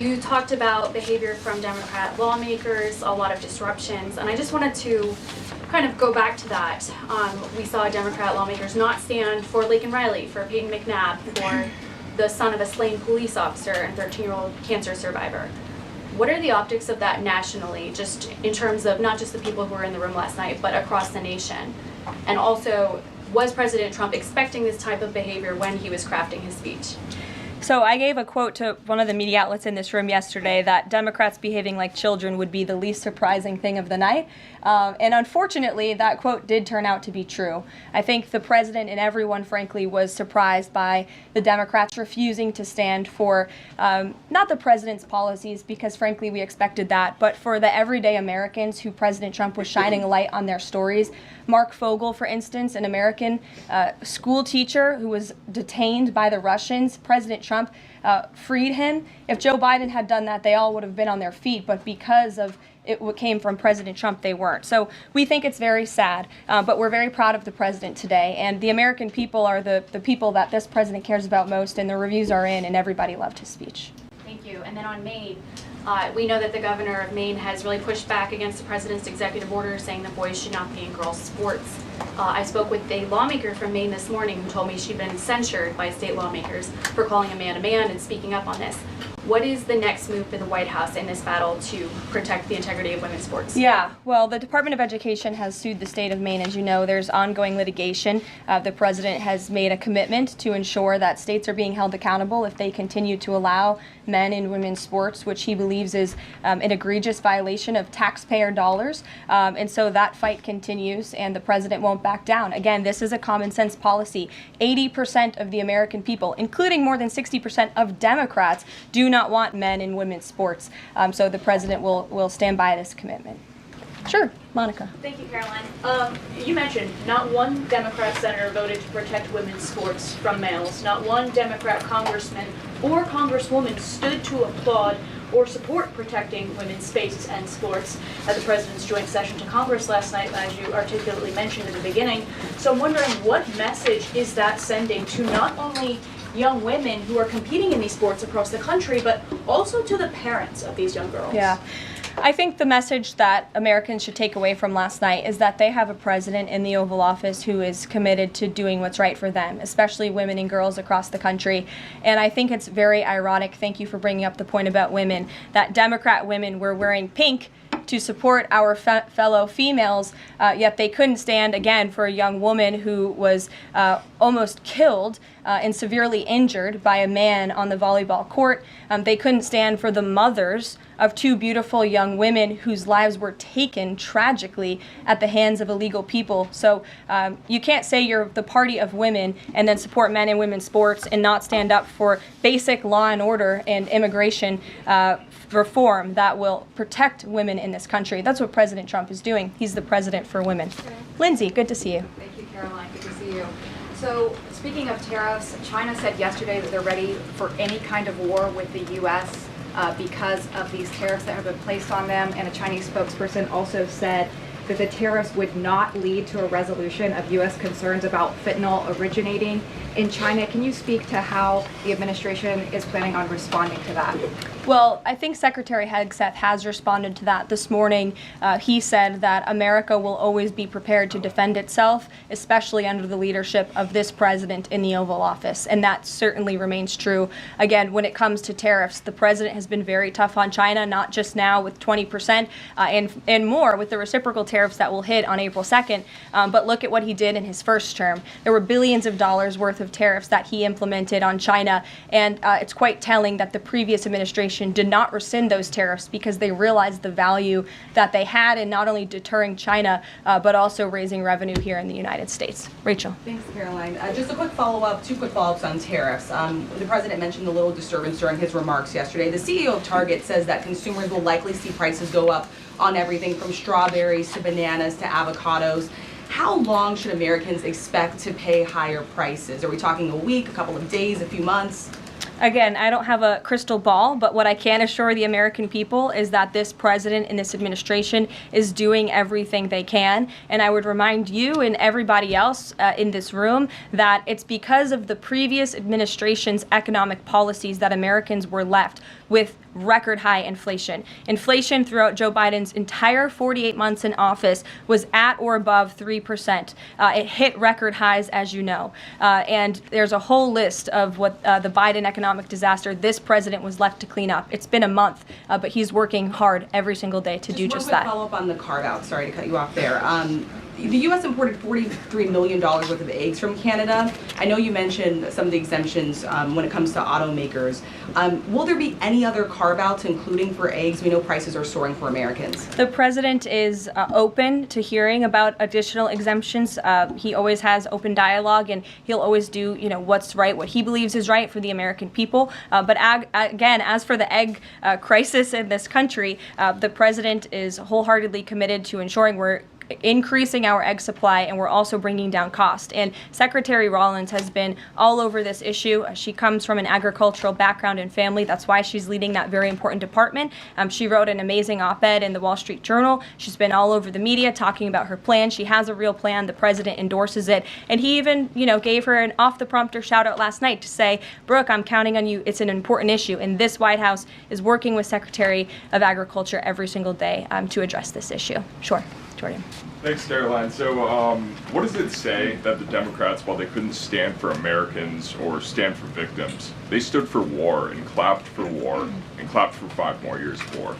You talked about behavior from Democrat lawmakers, a lot of disruptions, and I just wanted to kind of go back to that. We saw Democrat lawmakers not stand for Laken Riley, for Peyton McNabb, for the son of a slain police officer and 13-year-old cancer survivor. What are the optics of that nationally, just in terms of not just the people who were in the room last night, but across the nation? And also, was President Trump expecting this type of behavior when he was crafting his speech? So I gave a quote to one of the media outlets in this room yesterday that Democrats behaving like children would be the least surprising thing of the night. And unfortunately, that quote did turn out to be true. I think the president and everyone, frankly, was surprised by the Democrats refusing to stand for not the president's policies, because frankly we expected that, but for the everyday Americans who President Trump was shining a light on their stories. Mark Fogel, for instance, an American school teacher who was detained by the Russians. President Trump freed him. If Joe Biden had done that, they all would have been on their feet, but because of it came from President Trump, they weren't. So we think it's very sad, but we're very proud of the president today. And the American people are the people that this president cares about most, and the reviews are in, and everybody loved his speech. Thank you. And then on Maine, we know that the governor of Maine has really pushed back against the president's executive order saying that boys should not be in girls' sports. I spoke with a lawmaker from Maine this morning who told me she'd been censured by state lawmakers for calling a man and speaking up on this. What is the next move for the White House in this battle to protect the integrity of women's sports? Yeah, well, the Department of Education has sued the state of Maine. As you know, there's ongoing litigation. The president has made a commitment to ensure that states are being held accountable if they continue to allow men in women's sports, which he believes is an egregious violation of taxpayer dollars. And so that fight continues, and the president won't back down. Again, this is a common sense policy. 80% of the American people, including more than 60% of Democrats, do not want men in women's sports. So the president will stand by this commitment. Sure, Monica. Thank you, Caroline. You mentioned not one Democrat senator voted to protect women's sports from males. Not one Democrat congressman or congresswoman stood to applaud or support protecting women's spaces and sports at the president's joint session to Congress last night, as you articulately mentioned at the beginning. So I'm wondering, what message is that sending to not only young women who are competing in these sports across the country, but also to the parents of these young girls? Yeah. I think the message that Americans should take away from last night is that they have a president in the Oval Office who is committed to doing what's right for them, especially women and girls across the country. And I think it's very ironic, thank you for bringing up the point about women, that Democrat women were wearing pink to support our fellow females, yet they couldn't stand, again, for a young woman who was almost killed and severely injured by a man on the volleyball court. They couldn't stand for the mothers of two beautiful young women whose lives were taken tragically at the hands of illegal people. So you can't say you're the party of women and then support men and women's sports and not stand up for basic law and order and immigration reform that will protect women in this country. That's what President Trump is doing. He's the president for women. Okay. Lindsay, good to see you. Thank you, Caroline. Good to see you. So, speaking of tariffs, China said yesterday that they're ready for any kind of war with the U.S. Because of these tariffs that have been placed on them. And a Chinese spokesperson also said that the tariffs would not lead to a resolution of U.S. concerns about fentanyl originating in China. Can you speak to how the administration is planning on responding to that? Well, I think Secretary Hegseth has responded to that this morning. He said that America will always be prepared to defend itself, especially under the leadership of this president in the Oval Office. And that certainly remains true. Again, when it comes to tariffs, the president has been very tough on China, not just now with 20% and more with the reciprocal tariffs that will hit on April 2nd. But look at what he did in his first term. There were billions of dollars worth of tariffs that he implemented on China. And it's quite telling that the previous administration did not rescind those tariffs because they realized the value that they had in not only deterring China, but also raising revenue here in the United States. Rachel. Thanks, Caroline. Just a quick follow-up, two quick follow-ups on tariffs. The president mentioned a little disturbance during his remarks yesterday. The CEO of Target says that consumers will likely see prices go up on everything from strawberries to bananas to avocados. How long should Americans expect to pay higher prices? Are we talking a week, a couple of days, a few months? Again, I don't have a crystal ball, but what I can assure the American people is that this president and this administration is doing everything they can. And I would remind you and everybody else in this room that it's because of the previous administration's economic policies that Americans were left with record high inflation. Inflation throughout Joe Biden's entire 48 months in office was at or above 3%. It hit record highs, as you know. And there's a whole list of what the Biden economic disaster this president was left to clean up. It's been a month, but he's working hard every single day to do just that. Follow up on the carve out. Sorry to cut you off there. The U.S. imported $43 million worth of eggs from Canada. I know you mentioned some of the exemptions when it comes to automakers. Will there be any other carve-outs, including for eggs? We know prices are soaring for Americans. The president is open to hearing about additional exemptions. He always has open dialogue, and he'll always do, what's right, what he believes is right for the American people. But again, as for the egg crisis in this country, the president is wholeheartedly committed to ensuring we're increasing our egg supply, and we're also bringing down cost. And Secretary Rollins has been all over this issue. She comes from an agricultural background and family. That's why she's leading that very important department. She wrote an amazing op-ed in the Wall Street Journal. She's been all over the media talking about her plan. She has a real plan. The president endorses it. And he even, gave her an off-the-prompter shout-out last night to say, Brooke, I'm counting on you. It's an important issue. And this White House is working with Secretary of Agriculture every single day to address this issue. Sure. Jordan. Thanks, Caroline. So, what does it say that the Democrats, while they couldn't stand for Americans or stand for victims, they stood for war and clapped for war and clapped for 5 more years of war?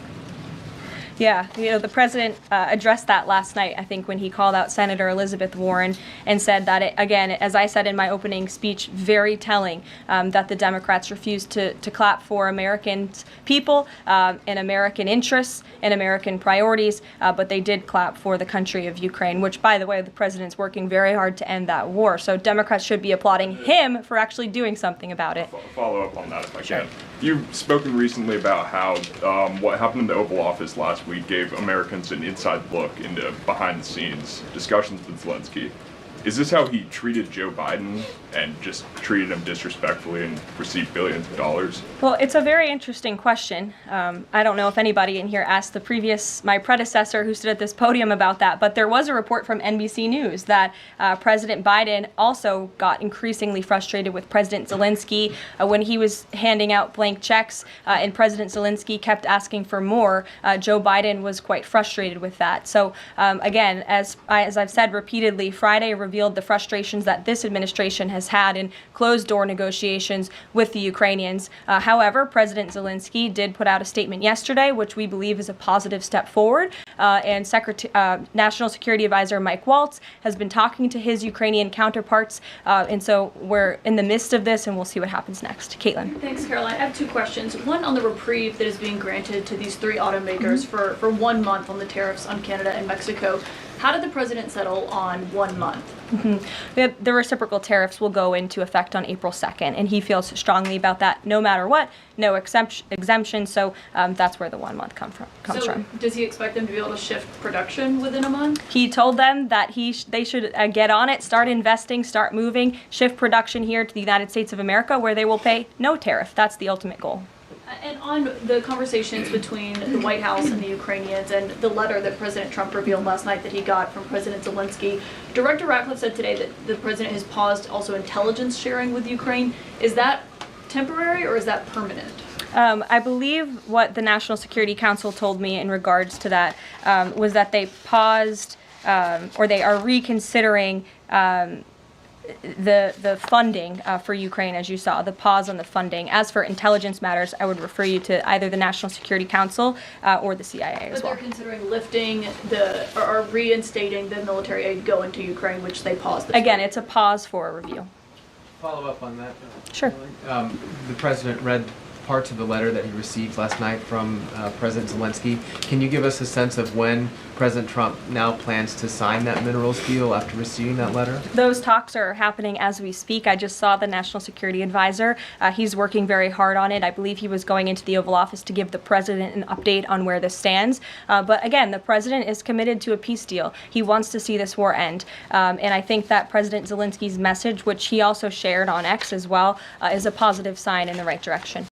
Yeah, the president addressed that last night, I think, when he called out Senator Elizabeth Warren and said that, again, as I said in my opening speech, very telling that the Democrats refused to clap for American people and American interests and American priorities, but they did clap for the country of Ukraine, which, by the way, the president's working very hard to end that war. So Democrats should be applauding him for actually doing something about it. Follow up on that if I can. You've spoken recently about how what happened in the Oval Office last week gave Americans an inside look into behind-the-scenes discussions with Zelensky. Is this how he treated Joe Biden and just treated him disrespectfully and received billions of dollars? Well, it's a very interesting question. I don't know if anybody in here asked my predecessor who stood at this podium about that, but there was a report from NBC News that President Biden also got increasingly frustrated with President Zelensky when he was handing out blank checks and President Zelensky kept asking for more. Joe Biden was quite frustrated with that. So again, as I've said repeatedly, Friday revealed the frustrations that this administration has had in closed-door negotiations with the Ukrainians. However, President Zelensky did put out a statement yesterday, which we believe is a positive step forward, and National Security Advisor Mike Waltz has been talking to his Ukrainian counterparts, and so we're in the midst of this, and we'll see what happens next. Caitlin. Thanks, Caroline. I have 2 questions. One on the reprieve that is being granted to these 3 automakers for 1 month on the tariffs on Canada and Mexico. How did the president settle on 1 month? The reciprocal tariffs will go into effect on April 2nd, and he feels strongly about that no matter what, no exemption, so that's where the 1 month comes from. Does he expect them to be able to shift production within a month? He told them that they should get on it, start investing, start moving, shift production here to the United States of America, where they will pay no tariff. That's the ultimate goal. And on the conversations between the White House and the Ukrainians and the letter that President Trump revealed last night that he got from President Zelensky, Director Ratcliffe said today that the president has paused also intelligence sharing with Ukraine. Is that temporary or is that permanent? I believe what the National Security Council told me in regards to that was that they paused or they are reconsidering the funding for Ukraine, as you saw, the pause on the funding. As for intelligence matters, I would refer you to either the National Security Council or the CIA as well. But they're considering lifting or reinstating the military aid going to Ukraine, which they paused. Again, it's a pause for a review. Follow up on that. Sure. The president read parts of the letter that he received last night from President Zelensky. Can you give us a sense of when President Trump now plans to sign that minerals deal after receiving that letter? Those talks are happening as we speak. I just saw the National Security Advisor. He's working very hard on it. I believe he was going into the Oval Office to give the president an update on where this stands. But again, the president is committed to a peace deal. He wants to see this war end. And I think that President Zelensky's message, which he also shared on X as well, is a positive sign in the right direction.